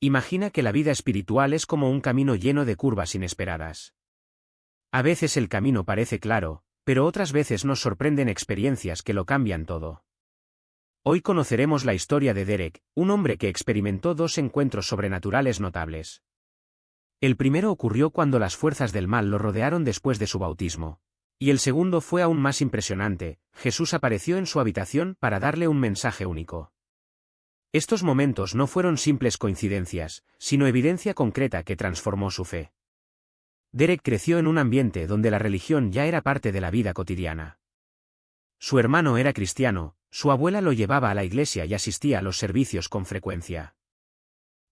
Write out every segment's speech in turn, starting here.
Imagina que la vida espiritual es como un camino lleno de curvas inesperadas. A veces el camino parece claro, pero otras veces nos sorprenden experiencias que lo cambian todo. Hoy conoceremos la historia de Derek, un hombre que experimentó dos encuentros sobrenaturales notables. El primero ocurrió cuando las fuerzas del mal lo rodearon después de su bautismo. Y el segundo fue aún más impresionante: Jesús apareció en su habitación para darle un mensaje único. Estos momentos no fueron simples coincidencias, sino evidencia concreta que transformó su fe. Derek creció en un ambiente donde la religión ya era parte de la vida cotidiana. Su hermano era cristiano, su abuela lo llevaba a la iglesia y asistía a los servicios con frecuencia.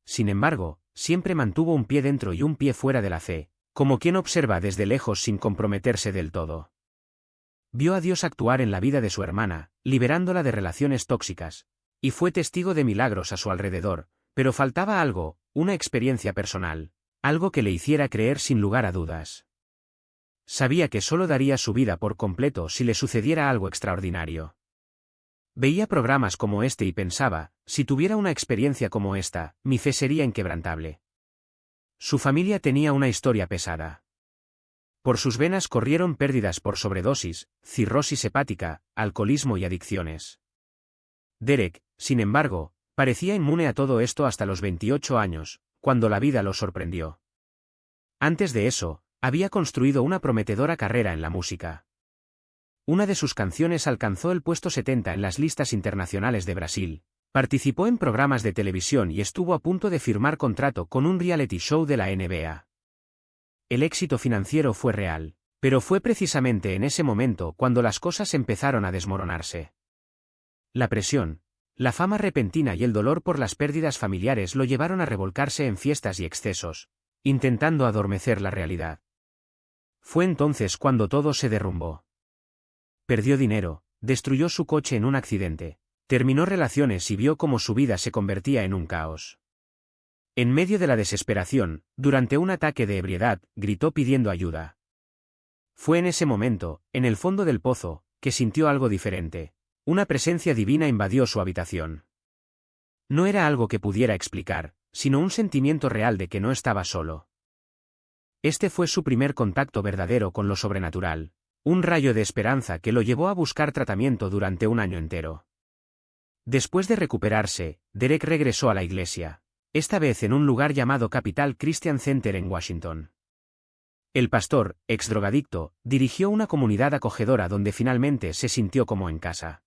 Sin embargo, siempre mantuvo un pie dentro y un pie fuera de la fe, como quien observa desde lejos sin comprometerse del todo. Vio a Dios actuar en la vida de su hermana, liberándola de relaciones tóxicas, y fue testigo de milagros a su alrededor, pero faltaba algo, una experiencia personal, algo que le hiciera creer sin lugar a dudas. Sabía que solo daría su vida por completo si le sucediera algo extraordinario. Veía programas como este y pensaba: si tuviera una experiencia como esta, mi fe sería inquebrantable. Su familia tenía una historia pesada. Por sus venas corrieron pérdidas por sobredosis, cirrosis hepática, alcoholismo y adicciones. Derek, sin embargo, parecía inmune a todo esto hasta los 28 años, cuando la vida lo sorprendió. Antes de eso, había construido una prometedora carrera en la música. Una de sus canciones alcanzó el puesto 70 en las listas internacionales de Brasil, participó en programas de televisión y estuvo a punto de firmar contrato con un reality show de la NBA. El éxito financiero fue real, pero fue precisamente en ese momento cuando las cosas empezaron a desmoronarse. La presión, la fama repentina y el dolor por las pérdidas familiares lo llevaron a revolcarse en fiestas y excesos, intentando adormecer la realidad. Fue entonces cuando todo se derrumbó. Perdió dinero, destruyó su coche en un accidente, terminó relaciones y vio cómo su vida se convertía en un caos. En medio de la desesperación, durante un ataque de ebriedad, gritó pidiendo ayuda. Fue en ese momento, en el fondo del pozo, que sintió algo diferente. Una presencia divina invadió su habitación. No era algo que pudiera explicar, sino un sentimiento real de que no estaba solo. Este fue su primer contacto verdadero con lo sobrenatural, un rayo de esperanza que lo llevó a buscar tratamiento durante un año entero. Después de recuperarse, Derek regresó a la iglesia, esta vez en un lugar llamado Capital Christian Center en Washington. El pastor, ex-drogadicto, dirigió una comunidad acogedora donde finalmente se sintió como en casa.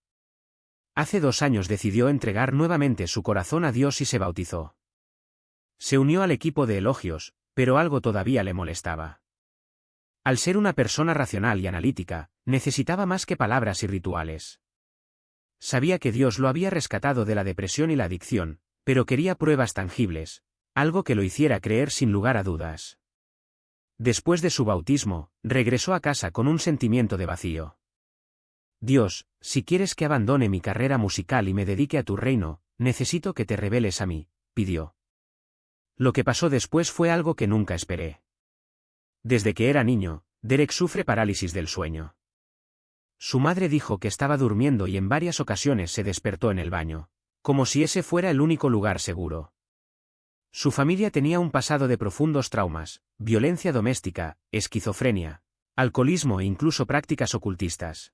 Hace 2 años decidió entregar nuevamente su corazón a Dios y se bautizó. Se unió al equipo de elogios, pero algo todavía le molestaba. Al ser una persona racional y analítica, necesitaba más que palabras y rituales. Sabía que Dios lo había rescatado de la depresión y la adicción, pero quería pruebas tangibles, algo que lo hiciera creer sin lugar a dudas. Después de su bautismo, regresó a casa con un sentimiento de vacío. Dios, si quieres que abandone mi carrera musical y me dedique a tu reino, necesito que te reveles a mí, pidió. Lo que pasó después fue algo que nunca esperé. Desde que era niño, Derek sufre parálisis del sueño. Su madre dijo que estaba durmiendo y en varias ocasiones se despertó en el baño, como si ese fuera el único lugar seguro. Su familia tenía un pasado de profundos traumas, violencia doméstica, esquizofrenia, alcoholismo e incluso prácticas ocultistas.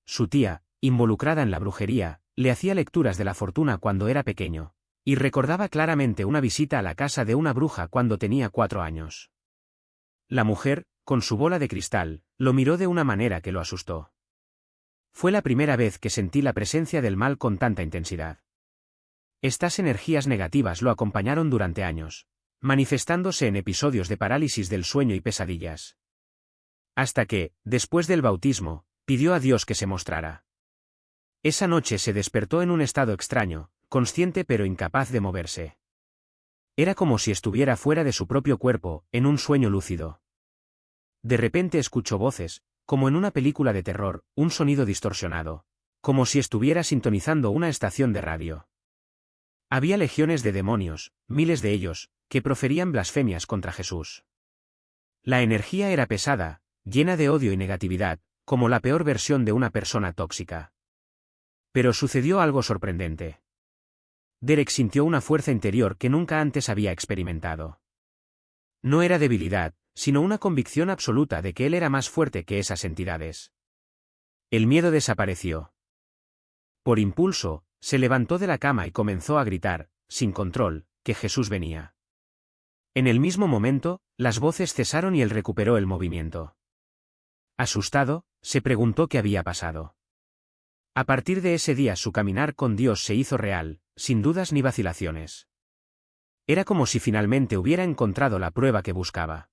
Su tía, involucrada en la brujería, le hacía lecturas de la fortuna cuando era pequeño, y recordaba claramente una visita a la casa de una bruja cuando tenía 4 años. La mujer, con su bola de cristal, lo miró de una manera que lo asustó. Fue la primera vez que sentí la presencia del mal con tanta intensidad. Estas energías negativas lo acompañaron durante años, manifestándose en episodios de parálisis del sueño y pesadillas. Hasta que, después del bautismo, pidió a Dios que se mostrara. Esa noche se despertó en un estado extraño, consciente pero incapaz de moverse. Era como si estuviera fuera de su propio cuerpo, en un sueño lúcido. De repente escuchó voces, como en una película de terror, un sonido distorsionado, como si estuviera sintonizando una estación de radio. Había legiones de demonios, miles de ellos, que proferían blasfemias contra Jesús. La energía era pesada, llena de odio y negatividad, como la peor versión de una persona tóxica. Pero sucedió algo sorprendente. Derek sintió una fuerza interior que nunca antes había experimentado. No era debilidad, sino una convicción absoluta de que él era más fuerte que esas entidades. El miedo desapareció. Por impulso, se levantó de la cama y comenzó a gritar, sin control, que Jesús venía. En el mismo momento, las voces cesaron y él recuperó el movimiento. Asustado, se preguntó qué había pasado. A partir de ese día su caminar con Dios se hizo real, sin dudas ni vacilaciones. Era como si finalmente hubiera encontrado la prueba que buscaba.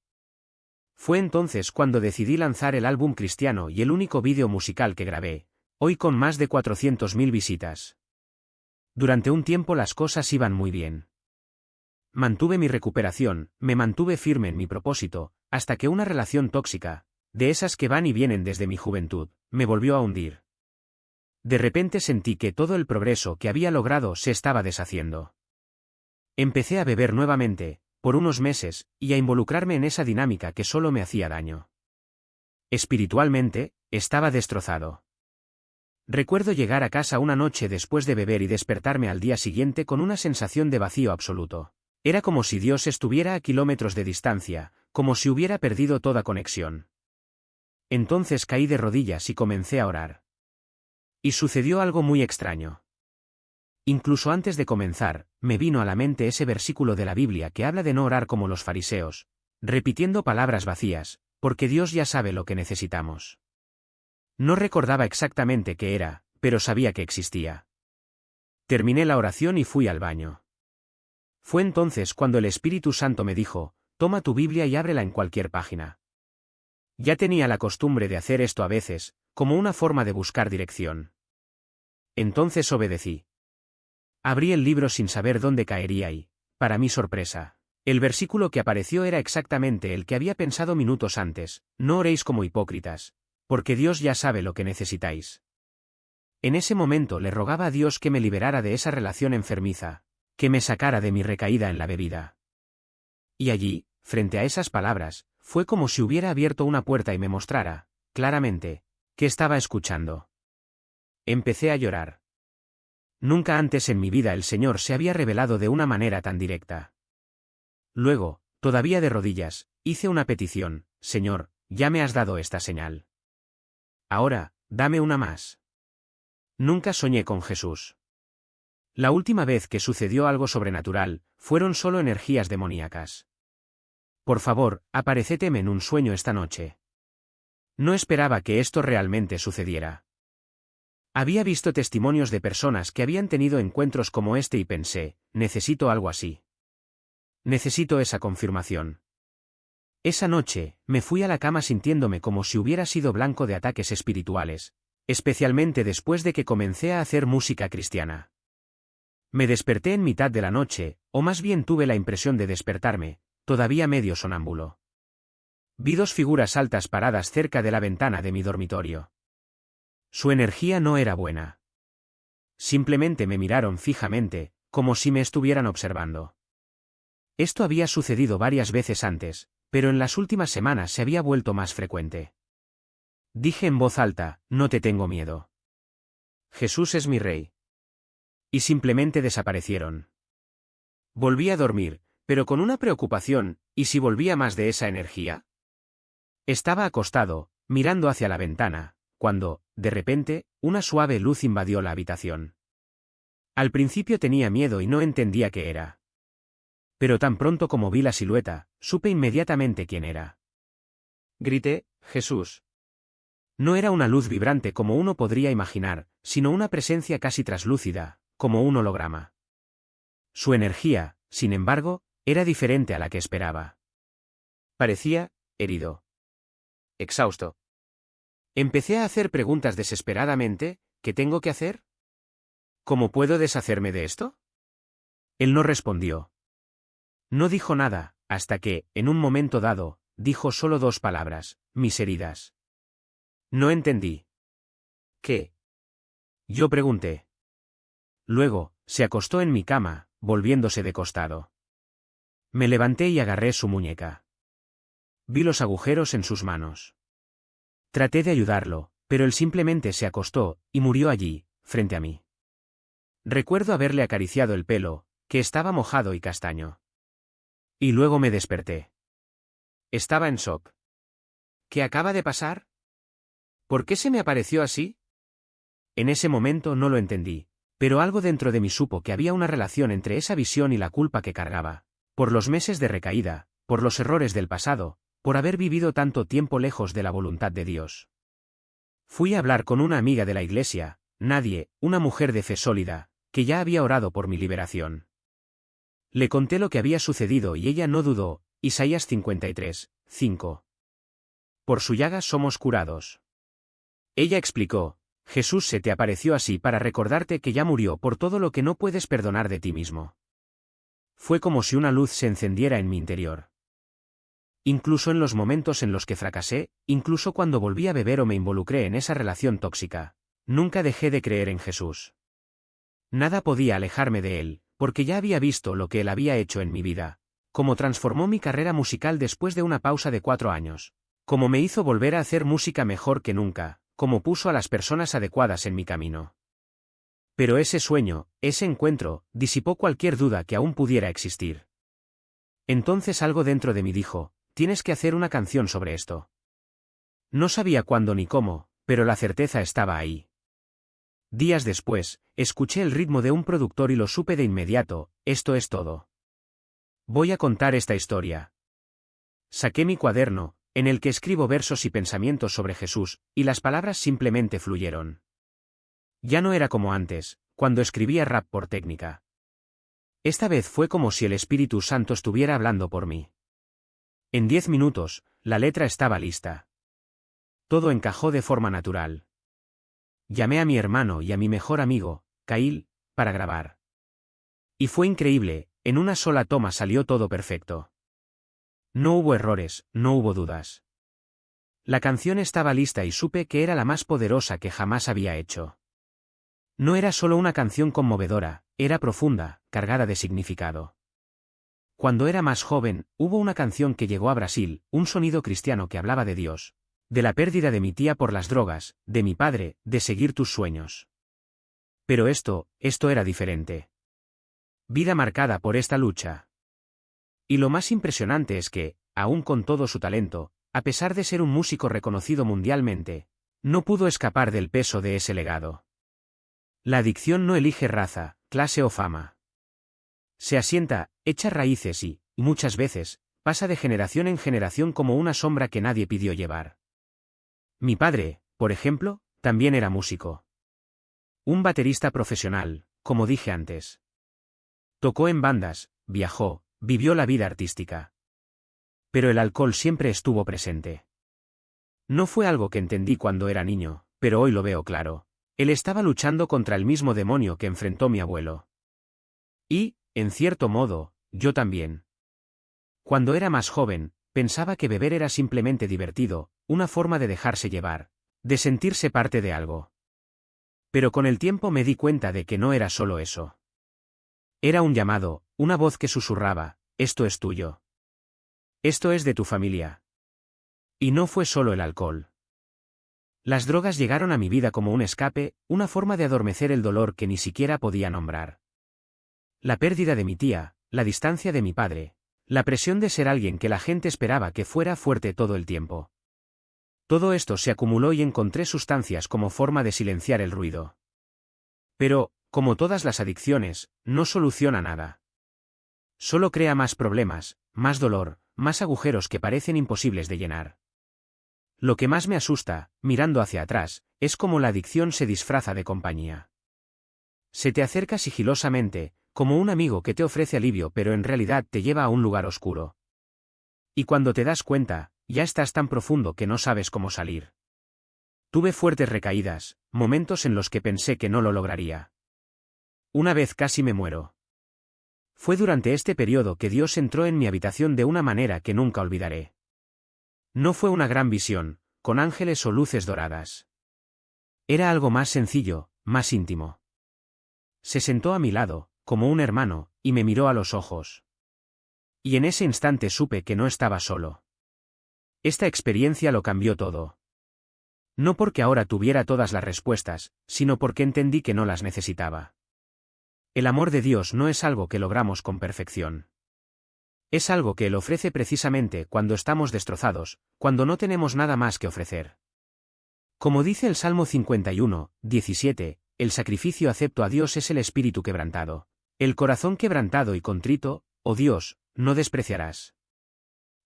Fue entonces cuando decidí lanzar el álbum cristiano y el único vídeo musical que grabé, hoy con más de 400.000 visitas. Durante un tiempo las cosas iban muy bien. Mantuve mi recuperación, me mantuve firme en mi propósito, hasta que una relación tóxica, de esas que van y vienen desde mi juventud, me volvió a hundir. De repente sentí que todo el progreso que había logrado se estaba deshaciendo. Empecé a beber nuevamente, por unos meses, y a involucrarme en esa dinámica que solo me hacía daño. Espiritualmente, estaba destrozado. Recuerdo llegar a casa una noche después de beber y despertarme al día siguiente con una sensación de vacío absoluto. Era como si Dios estuviera a kilómetros de distancia, como si hubiera perdido toda conexión. Entonces caí de rodillas y comencé a orar. Y sucedió algo muy extraño. Incluso antes de comenzar, me vino a la mente ese versículo de la Biblia que habla de no orar como los fariseos, repitiendo palabras vacías, porque Dios ya sabe lo que necesitamos. No recordaba exactamente qué era, pero sabía que existía. Terminé la oración y fui al baño. Fue entonces cuando el Espíritu Santo me dijo, toma tu Biblia y ábrela en cualquier página. Ya tenía la costumbre de hacer esto a veces, como una forma de buscar dirección. Entonces obedecí. Abrí el libro sin saber dónde caería y, para mi sorpresa, el versículo que apareció era exactamente el que había pensado minutos antes, no oréis como hipócritas, porque Dios ya sabe lo que necesitáis. En ese momento le rogaba a Dios que me liberara de esa relación enfermiza, que me sacara de mi recaída en la bebida. Y allí, frente a esas palabras, fue como si hubiera abierto una puerta y me mostrara, claramente, que estaba escuchando. Empecé a llorar. Nunca antes en mi vida el Señor se había revelado de una manera tan directa. Luego, todavía de rodillas, hice una petición, Señor, ya me has dado esta señal. Ahora, dame una más. Nunca soñé con Jesús. La última vez que sucedió algo sobrenatural, fueron solo energías demoníacas. Por favor, aparecéteme en un sueño esta noche. No esperaba que esto realmente sucediera. Había visto testimonios de personas que habían tenido encuentros como este y pensé, necesito algo así. Necesito esa confirmación. Esa noche, me fui a la cama sintiéndome como si hubiera sido blanco de ataques espirituales, especialmente después de que comencé a hacer música cristiana. Me desperté en mitad de la noche, o más bien tuve la impresión de despertarme, todavía medio sonámbulo. Vi dos figuras altas paradas cerca de la ventana de mi dormitorio. Su energía no era buena. Simplemente me miraron fijamente, como si me estuvieran observando. Esto había sucedido varias veces antes, pero en las últimas semanas se había vuelto más frecuente. Dije en voz alta, no te tengo miedo. Jesús es mi Rey. Y simplemente desaparecieron. Volví a dormir, pero con una preocupación, ¿y si volvía más de esa energía? Estaba acostado, mirando hacia la ventana, cuando, de repente, una suave luz invadió la habitación. Al principio tenía miedo y no entendía qué era. Pero tan pronto como vi la silueta, supe inmediatamente quién era. Grité, Jesús. No era una luz vibrante como uno podría imaginar, sino una presencia casi traslúcida, como un holograma. Su energía, sin embargo, era diferente a la que esperaba. Parecía, herido. Exhausto. Empecé a hacer preguntas desesperadamente, ¿qué tengo que hacer? ¿Cómo puedo deshacerme de esto? Él no respondió. No dijo nada, hasta que, en un momento dado, dijo solo dos palabras, mis heridas. No entendí. ¿Qué? Yo pregunté. Luego, se acostó en mi cama, volviéndose de costado. Me levanté y agarré su muñeca. Vi los agujeros en sus manos. Traté de ayudarlo, pero él simplemente se acostó, y murió allí, frente a mí. Recuerdo haberle acariciado el pelo, que estaba mojado y castaño. Y luego me desperté. Estaba en shock. ¿Qué acaba de pasar? ¿Por qué se me apareció así? En ese momento no lo entendí, pero algo dentro de mí supo que había una relación entre esa visión y la culpa que cargaba, por los meses de recaída, por los errores del pasado, por haber vivido tanto tiempo lejos de la voluntad de Dios. Fui a hablar con una amiga de la iglesia, Nadie, una mujer de fe sólida, que ya había orado por mi liberación. Le conté lo que había sucedido y ella no dudó. Isaías 53, 5. Por su llaga somos curados. Ella explicó: Jesús se te apareció así para recordarte que ya murió por todo lo que no puedes perdonar de ti mismo. Fue como si una luz se encendiera en mi interior. Incluso en los momentos en los que fracasé, incluso cuando volví a beber o me involucré en esa relación tóxica, nunca dejé de creer en Jesús. Nada podía alejarme de él, porque ya había visto lo que él había hecho en mi vida, cómo transformó mi carrera musical después de una pausa de 4 años, cómo me hizo volver a hacer música mejor que nunca, cómo puso a las personas adecuadas en mi camino. Pero ese sueño, ese encuentro, disipó cualquier duda que aún pudiera existir. Entonces algo dentro de mí dijo: tienes que hacer una canción sobre esto. No sabía cuándo ni cómo, pero la certeza estaba ahí. Días después, escuché el ritmo de un productor y lo supe de inmediato: esto es todo. Voy a contar esta historia. Saqué mi cuaderno, en el que escribo versos y pensamientos sobre Jesús, y las palabras simplemente fluyeron. Ya no era como antes, cuando escribía rap por técnica. Esta vez fue como si el Espíritu Santo estuviera hablando por mí. En 10 minutos, la letra estaba lista. Todo encajó de forma natural. Llamé a mi hermano y a mi mejor amigo, Kyle, para grabar. Y fue increíble, en una sola toma salió todo perfecto. No hubo errores, no hubo dudas. La canción estaba lista y supe que era la más poderosa que jamás había hecho. No era solo una canción conmovedora, era profunda, cargada de significado. Cuando era más joven, hubo una canción que llegó a Brasil, un sonido cristiano que hablaba de Dios, de la pérdida de mi tía por las drogas, de mi padre, de seguir tus sueños. Pero esto era diferente. Vida marcada por esta lucha. Y lo más impresionante es que, aún con todo su talento, a pesar de ser un músico reconocido mundialmente, no pudo escapar del peso de ese legado. La adicción no elige raza, clase o fama. Se asienta, echa raíces y, muchas veces, pasa de generación en generación como una sombra que nadie pidió llevar. Mi padre, por ejemplo, también era músico. Un baterista profesional, como dije antes. Tocó en bandas, viajó, vivió la vida artística. Pero el alcohol siempre estuvo presente. No fue algo que entendí cuando era niño, pero hoy lo veo claro. Él estaba luchando contra el mismo demonio que enfrentó mi abuelo. Y, en cierto modo, yo también. Cuando era más joven, pensaba que beber era simplemente divertido, una forma de dejarse llevar, de sentirse parte de algo. Pero con el tiempo me di cuenta de que no era solo eso. Era un llamado, una voz que susurraba: esto es tuyo. Esto es de tu familia. Y no fue solo el alcohol. Las drogas llegaron a mi vida como un escape, una forma de adormecer el dolor que ni siquiera podía nombrar. La pérdida de mi tía, la distancia de mi padre, la presión de ser alguien que la gente esperaba que fuera fuerte todo el tiempo. Todo esto se acumuló y encontré sustancias como forma de silenciar el ruido. Pero, como todas las adicciones, no soluciona nada. Solo crea más problemas, más dolor, más agujeros que parecen imposibles de llenar. Lo que más me asusta, mirando hacia atrás, es cómo la adicción se disfraza de compañía. Se te acerca sigilosamente, como un amigo que te ofrece alivio pero en realidad te lleva a un lugar oscuro. Y cuando te das cuenta, ya estás tan profundo que no sabes cómo salir. Tuve fuertes recaídas, momentos en los que pensé que no lo lograría. Una vez casi me muero. Fue durante este periodo que Dios entró en mi habitación de una manera que nunca olvidaré. No fue una gran visión, con ángeles o luces doradas. Era algo más sencillo, más íntimo. Se sentó a mi lado, como un hermano, y me miró a los ojos. Y en ese instante supe que no estaba solo. Esta experiencia lo cambió todo. No porque ahora tuviera todas las respuestas, sino porque entendí que no las necesitaba. El amor de Dios no es algo que logramos con perfección. Es algo que Él ofrece precisamente cuando estamos destrozados, cuando no tenemos nada más que ofrecer. Como dice el Salmo 51, 17, el sacrificio acepto a Dios es el espíritu quebrantado. El corazón quebrantado y contrito, oh Dios, no despreciarás.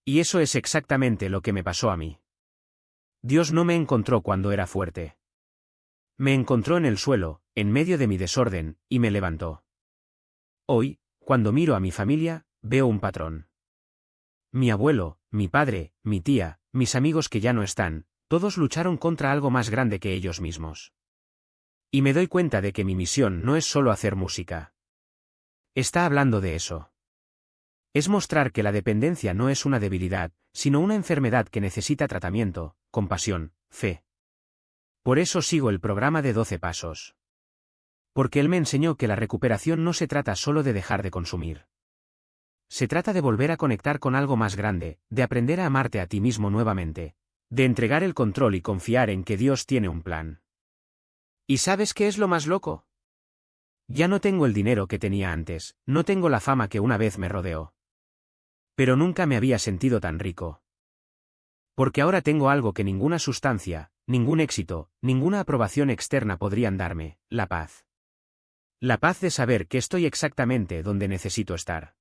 Y eso es exactamente lo que me pasó a mí. Dios no me encontró cuando era fuerte. Me encontró en el suelo, en medio de mi desorden, y me levantó. Hoy, cuando miro a mi familia, veo un patrón. Mi abuelo, mi padre, mi tía, mis amigos que ya no están, todos lucharon contra algo más grande que ellos mismos. Y me doy cuenta de que mi misión no es solo hacer música. Está hablando de eso. Es mostrar que la dependencia no es una debilidad, sino una enfermedad que necesita tratamiento, compasión, fe. Por eso sigo el programa de 12 pasos. Porque él me enseñó que la recuperación no se trata solo de dejar de consumir. Se trata de volver a conectar con algo más grande, de aprender a amarte a ti mismo nuevamente, de entregar el control y confiar en que Dios tiene un plan. ¿Y sabes qué es lo más loco? Ya no tengo el dinero que tenía antes, no tengo la fama que una vez me rodeó. Pero nunca me había sentido tan rico. Porque ahora tengo algo que ninguna sustancia, ningún éxito, ninguna aprobación externa podrían darme, la paz. La paz de saber que estoy exactamente donde necesito estar.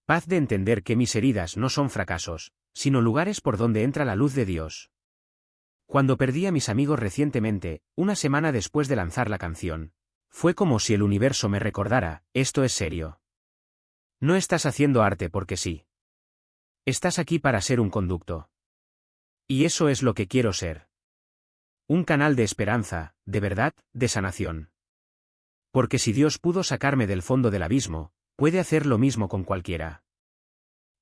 Paz de entender que mis heridas no son fracasos, sino lugares por donde entra la luz de Dios. Cuando perdí a mis amigos recientemente, una semana después de lanzar la canción, fue como si el universo me recordara, esto es serio. No estás haciendo arte porque sí. Estás aquí para ser un conducto. Y eso es lo que quiero ser. Un canal de esperanza, de verdad, de sanación. Porque si Dios pudo sacarme del fondo del abismo, puede hacer lo mismo con cualquiera.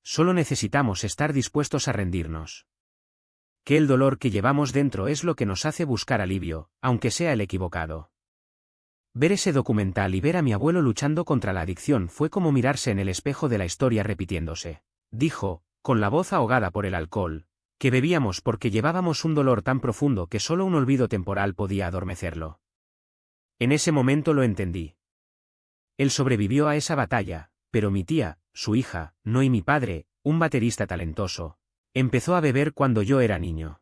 Solo necesitamos estar dispuestos a rendirnos. Que el dolor que llevamos dentro es lo que nos hace buscar alivio, aunque sea el equivocado. Ver ese documental y ver a mi abuelo luchando contra la adicción fue como mirarse en el espejo de la historia repitiéndose. Dijo, con la voz ahogada por el alcohol, que bebíamos porque llevábamos un dolor tan profundo que solo un olvido temporal podía adormecerlo. En ese momento lo entendí. Él sobrevivió a esa batalla, pero mi tía, su hija, no, y mi padre, un baterista talentoso, empezó a beber cuando yo era niño.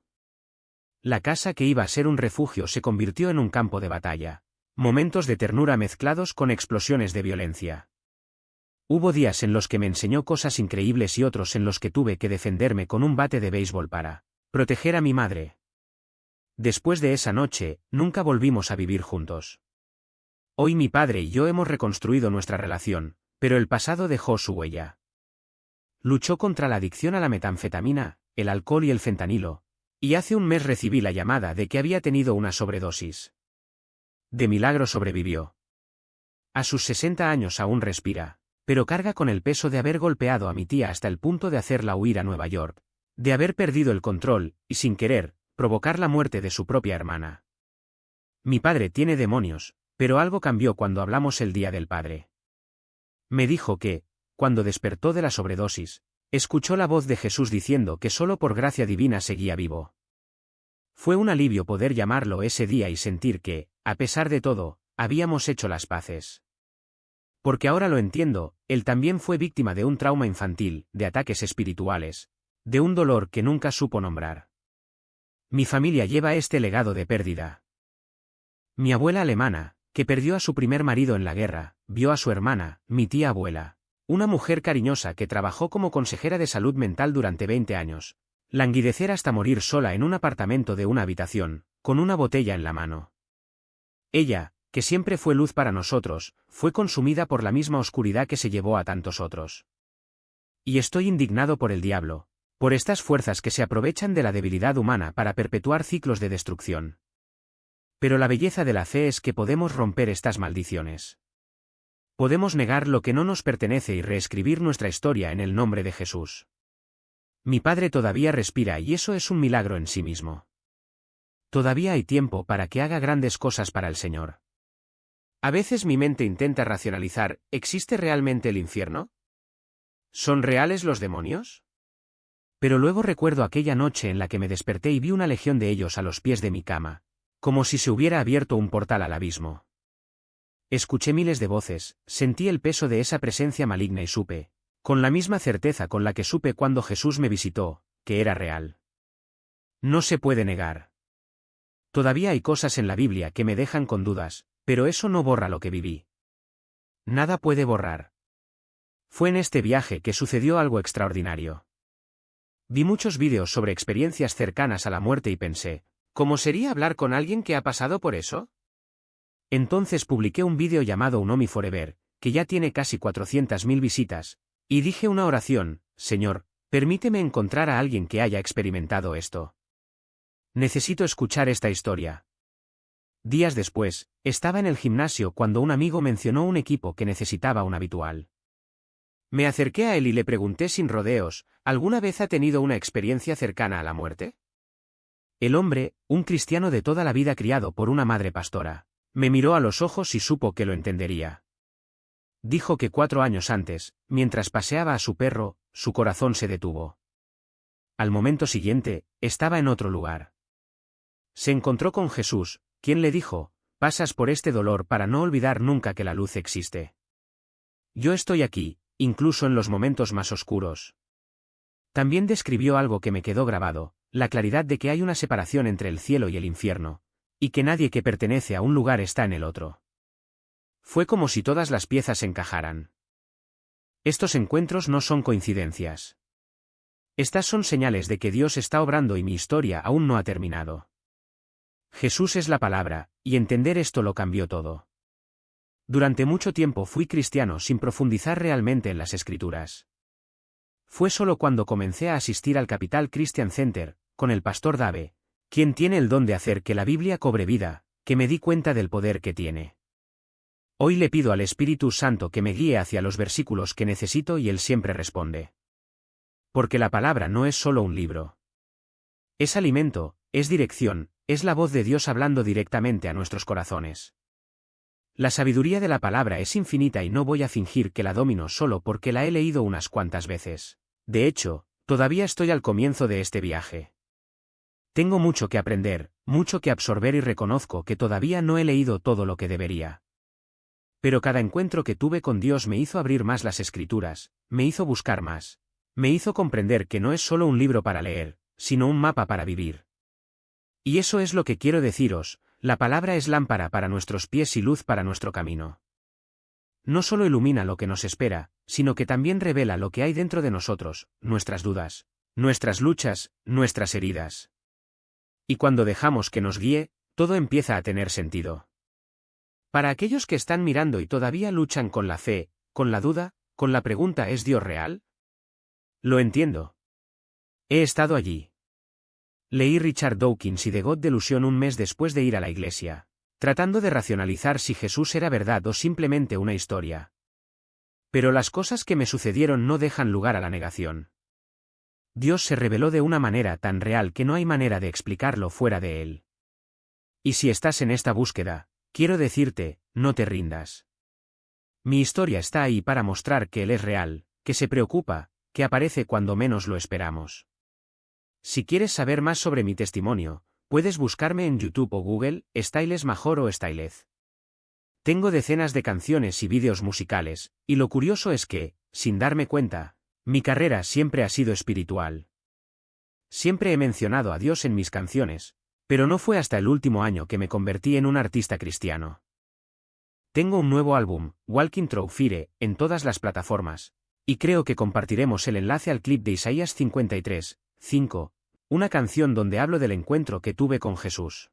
La casa que iba a ser un refugio se convirtió en un campo de batalla. Momentos de ternura mezclados con explosiones de violencia. Hubo días en los que me enseñó cosas increíbles y otros en los que tuve que defenderme con un bate de béisbol para proteger a mi madre. Después de esa noche, nunca volvimos a vivir juntos. Hoy mi padre y yo hemos reconstruido nuestra relación, pero el pasado dejó su huella. Luchó contra la adicción a la metanfetamina, el alcohol y el fentanilo, y hace un mes recibí la llamada de que había tenido una sobredosis. De milagro sobrevivió. A sus 60 años aún respira, pero carga con el peso de haber golpeado a mi tía hasta el punto de hacerla huir a Nueva York, de haber perdido el control, y sin querer, provocar la muerte de su propia hermana. Mi padre tiene demonios, pero algo cambió cuando hablamos el día del padre. Me dijo que, cuando despertó de la sobredosis, escuchó la voz de Jesús diciendo que solo por gracia divina seguía vivo. Fue un alivio poder llamarlo ese día y sentir que, a pesar de todo, habíamos hecho las paces. Porque ahora lo entiendo, él también fue víctima de un trauma infantil, de ataques espirituales, de un dolor que nunca supo nombrar. Mi familia lleva este legado de pérdida. Mi abuela alemana, que perdió a su primer marido en la guerra, vio a su hermana, mi tía abuela, una mujer cariñosa que trabajó como consejera de salud mental durante 20 años, languidecer hasta morir sola en un apartamento de una habitación, con una botella en la mano. Ella, que siempre fue luz para nosotros, fue consumida por la misma oscuridad que se llevó a tantos otros. Y estoy indignado por el diablo, por estas fuerzas que se aprovechan de la debilidad humana para perpetuar ciclos de destrucción. Pero la belleza de la fe es que podemos romper estas maldiciones. Podemos negar lo que no nos pertenece y reescribir nuestra historia en el nombre de Jesús. Mi padre todavía respira y eso es un milagro en sí mismo. Todavía hay tiempo para que haga grandes cosas para el Señor. A veces mi mente intenta racionalizar, ¿existe realmente el infierno? ¿Son reales los demonios? Pero luego recuerdo aquella noche en la que me desperté y vi una legión de ellos a los pies de mi cama, como si se hubiera abierto un portal al abismo. Escuché miles de voces, sentí el peso de esa presencia maligna y supe, con la misma certeza con la que supe cuando Jesús me visitó, que era real. No se puede negar. Todavía hay cosas en la Biblia que me dejan con dudas, pero eso no borra lo que viví. Nada puede borrar. Fue en este viaje que sucedió algo extraordinario. Vi muchos vídeos sobre experiencias cercanas a la muerte y pensé, ¿cómo sería hablar con alguien que ha pasado por eso? Entonces publiqué un vídeo llamado Unomi Forever, que ya tiene casi 400.000 visitas, y dije una oración: Señor, permíteme encontrar a alguien que haya experimentado esto. Necesito escuchar esta historia. Días después, estaba en el gimnasio cuando un amigo mencionó un equipo que necesitaba un habitual. Me acerqué a él y le pregunté sin rodeos, ¿alguna vez ha tenido una experiencia cercana a la muerte? El hombre, un cristiano de toda la vida criado por una madre pastora, me miró a los ojos y supo que lo entendería. Dijo que 4 años antes, mientras paseaba a su perro, su corazón se detuvo. Al momento siguiente, estaba en otro lugar. Se encontró con Jesús, quien le dijo: pasas por este dolor para no olvidar nunca que la luz existe. Yo estoy aquí, incluso en los momentos más oscuros. También describió algo que me quedó grabado, la claridad de que hay una separación entre el cielo y el infierno, y que nadie que pertenece a un lugar está en el otro. Fue como si todas las piezas encajaran. Estos encuentros no son coincidencias. Estas son señales de que Dios está obrando y mi historia aún no ha terminado. Jesús es la palabra, y entender esto lo cambió todo. Durante mucho tiempo fui cristiano sin profundizar realmente en las Escrituras. Fue solo cuando comencé a asistir al Capital Christian Center, con el pastor Dave, quien tiene el don de hacer que la Biblia cobre vida, que me di cuenta del poder que tiene. Hoy le pido al Espíritu Santo que me guíe hacia los versículos que necesito y Él siempre responde. Porque la palabra no es solo un libro. Es alimento, es dirección, es la voz de Dios hablando directamente a nuestros corazones. La sabiduría de la palabra es infinita y no voy a fingir que la domino solo porque la he leído unas cuantas veces. De hecho, todavía estoy al comienzo de este viaje. Tengo mucho que aprender, mucho que absorber y reconozco que todavía no he leído todo lo que debería. Pero cada encuentro que tuve con Dios me hizo abrir más las Escrituras, me hizo buscar más. Me hizo comprender que no es solo un libro para leer, sino un mapa para vivir. Y eso es lo que quiero deciros: la palabra es lámpara para nuestros pies y luz para nuestro camino. No solo ilumina lo que nos espera, sino que también revela lo que hay dentro de nosotros, nuestras dudas, nuestras luchas, nuestras heridas. Y cuando dejamos que nos guíe, todo empieza a tener sentido. Para aquellos que están mirando y todavía luchan con la fe, con la duda, con la pregunta ¿es Dios real? Lo entiendo. He estado allí. Leí Richard Dawkins y The God Delusion un mes después de ir a la iglesia, tratando de racionalizar si Jesús era verdad o simplemente una historia. Pero las cosas que me sucedieron no dejan lugar a la negación. Dios se reveló de una manera tan real que no hay manera de explicarlo fuera de Él. Y si estás en esta búsqueda, quiero decirte, no te rindas. Mi historia está ahí para mostrar que Él es real, que se preocupa, que aparece cuando menos lo esperamos. Si quieres saber más sobre mi testimonio, puedes buscarme en YouTube o Google, Styles Major o Stylez. Tengo decenas de canciones y vídeos musicales, y lo curioso es que, sin darme cuenta, mi carrera siempre ha sido espiritual. Siempre he mencionado a Dios en mis canciones, pero no fue hasta el último año que me convertí en un artista cristiano. Tengo un nuevo álbum, Walking Through Fire, en todas las plataformas, y creo que compartiremos el enlace al clip de Isaías 53:5, una canción donde hablo del encuentro que tuve con Jesús.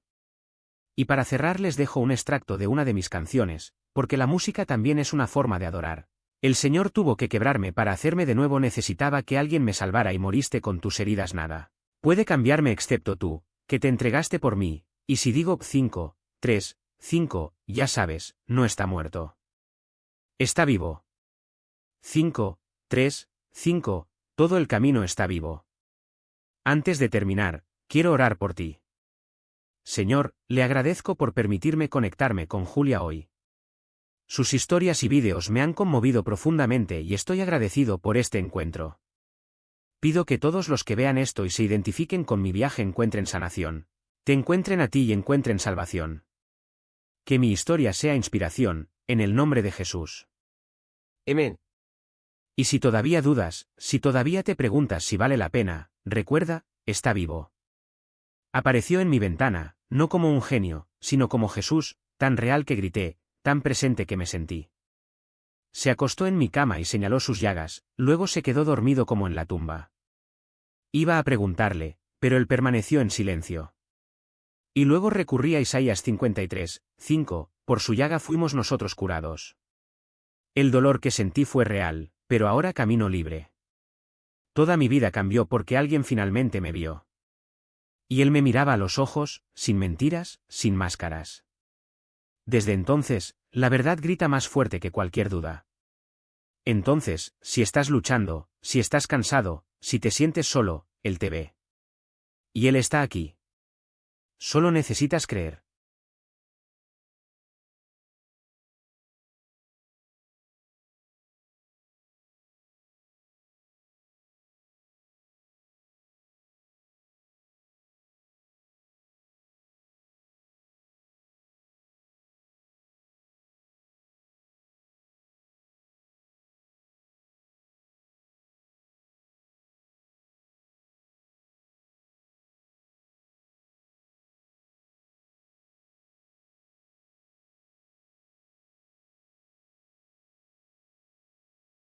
Y para cerrar les dejo un extracto de una de mis canciones, porque la música también es una forma de adorar. El Señor tuvo que quebrarme para hacerme de nuevo, necesitaba que alguien me salvara y moriste con tus heridas, nada puede cambiarme excepto tú, que te entregaste por mí, y si digo 5, 3, 5, ya sabes, no está muerto. Está vivo. 5, 3, 5, todo el camino está vivo. Antes de terminar, quiero orar por ti. Señor, le agradezco por permitirme conectarme con Julia hoy. Sus historias y vídeos me han conmovido profundamente y estoy agradecido por este encuentro. Pido que todos los que vean esto y se identifiquen con mi viaje encuentren sanación, te encuentren a ti y encuentren salvación. Que mi historia sea inspiración, en el nombre de Jesús. Amén. Y si todavía dudas, si todavía te preguntas si vale la pena, recuerda, está vivo. Apareció en mi ventana, no como un genio, sino como Jesús, tan real que grité, tan presente que me sentí. Se acostó en mi cama y señaló sus llagas, luego se quedó dormido como en la tumba. Iba a preguntarle, pero él permaneció en silencio. Y luego recurrí a Isaías 53, 5, por su llaga fuimos nosotros curados. El dolor que sentí fue real, pero ahora camino libre. Toda mi vida cambió porque alguien finalmente me vio. Y él me miraba a los ojos, sin mentiras, sin máscaras. Desde entonces, la verdad grita más fuerte que cualquier duda. Entonces, si estás luchando, si estás cansado, si te sientes solo, él te ve. Y él está aquí. Solo necesitas creer.